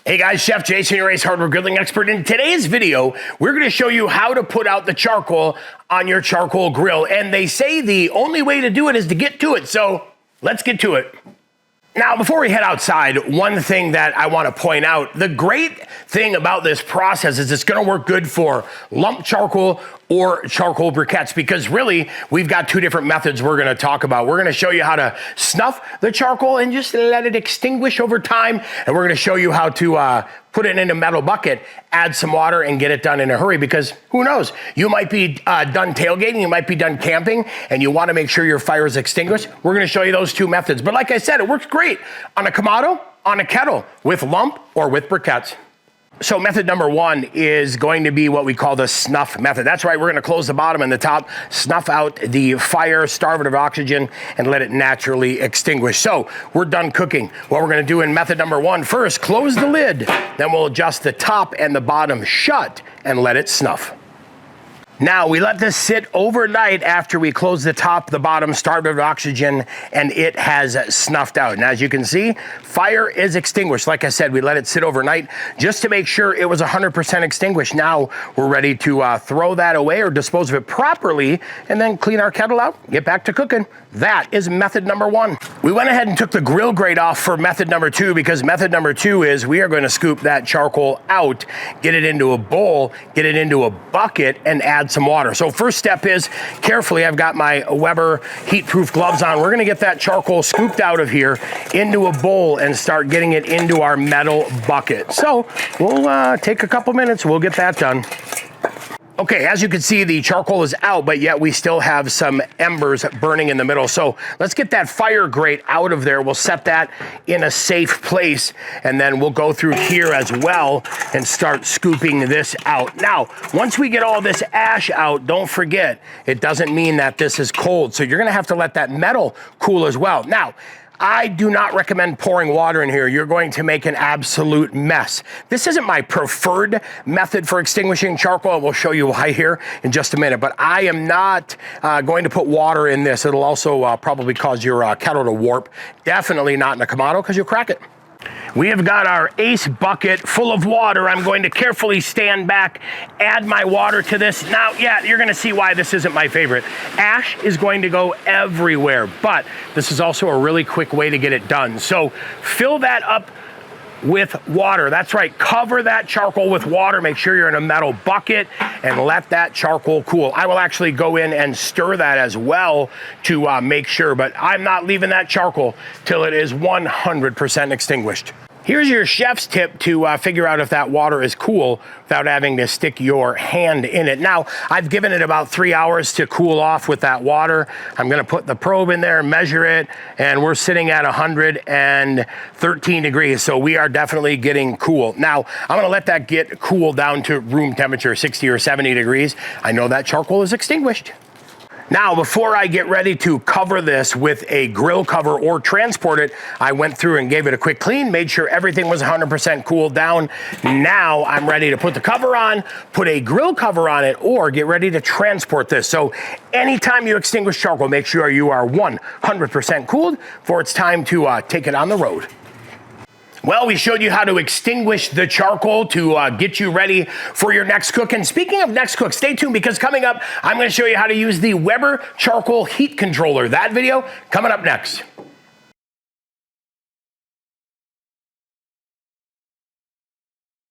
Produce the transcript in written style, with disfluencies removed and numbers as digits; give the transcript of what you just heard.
Hey guys, Chef Jason, your Ace Hardware Grilling Expert. In today's video, we're gonna show you how to put out the charcoal on your charcoal grill. And they say the only way to do it is to get to it, so let's get to it. Now, before we head outside, one thing that I want to point out, the great thing about this process is it's going to work good for lump charcoal or charcoal briquettes, because really we've got two different methods we're going to talk about. We're going to show you how to snuff the charcoal and just let it extinguish over time. And we're going to show you how to put it in a metal bucket, add some water, and get it done in a hurry, because who knows? You might be done tailgating, you might be done camping, and you want to make sure your fire is extinguished. We're going to show you those two methods. But like I said, it works great on a Kamado, on a kettle, with lump or with briquettes. So method number one is going to be what we call the snuff method. That's right, we're going to close the bottom and the top, snuff out the fire, starve it of oxygen, and let it naturally extinguish. So we're done cooking. What we're going to do in method number one, first close the lid, then we'll adjust the top and the bottom shut and let it snuff. Now, we let this sit overnight after we close the top, the bottom, starved of oxygen, and it has snuffed out. And as you can see, fire is extinguished. Like I said, we let it sit overnight just to make sure it was 100% extinguished. Now, we're ready to throw that away or dispose of it properly, and then clean our kettle out, get back to cooking. That is method number one. We went ahead and took the grill grate off for method number two, because method number two is we are going to scoop that charcoal out, get it into a bowl, get it into a bucket, and add some water. So first step is, carefully, I've got my Weber heat-proof gloves on. We're gonna get that charcoal scooped out of here into a bowl and start getting it into our metal bucket. So we'll take a couple minutes, we'll get that done. Okay, as you can see, the charcoal is out, but yet we still have some embers burning in the middle. So let's get that fire grate out of there. We'll set that in a safe place, and then we'll go through here as well and start scooping this out. Now, once we get all this ash out, don't forget, it doesn't mean that this is cold. So you're gonna have to let that metal cool as well. Now, I do not recommend pouring water in here. You're going to make an absolute mess. This isn't my preferred method for extinguishing charcoal. We'll show you why here in just a minute, but I am not going to put water in this. It'll also probably cause your kettle to warp. Definitely not in a Kamado, because you'll crack it. We have got our Ace bucket full of water. I'm going to carefully stand back, add my water to this. Now, yeah, you're gonna see why this isn't my favorite. Ash is going to go everywhere, but this is also a really quick way to get it done. So fill that up with water. That's right, cover that charcoal with water. Make sure you're in a metal bucket and let that charcoal cool. I will actually go in and stir that as well to make sure, but I'm not leaving that charcoal till it is 100% extinguished. Here's your chef's tip to figure out if that water is cool without having to stick your hand in it. Now, I've given it about 3 hours to cool off with that water. I'm gonna put the probe in there, measure it, and we're sitting at 113 degrees, so we are definitely getting cool. Now, I'm gonna let that get cool down to room temperature, 60 or 70 degrees. I know that charcoal is extinguished. Now, before I get ready to cover this with a grill cover or transport it, I went through and gave it a quick clean, made sure everything was 100% cooled down. Now I'm ready to put the cover on, put a grill cover on it, or get ready to transport this. So anytime you extinguish charcoal, make sure you are 100% cooled, for it's time to take it on the road. Well, we showed you how to extinguish the charcoal to get you ready for your next cook. And speaking of next cook, stay tuned, because coming up, I'm going to show you how to use the Weber charcoal heat controller. That video coming up next.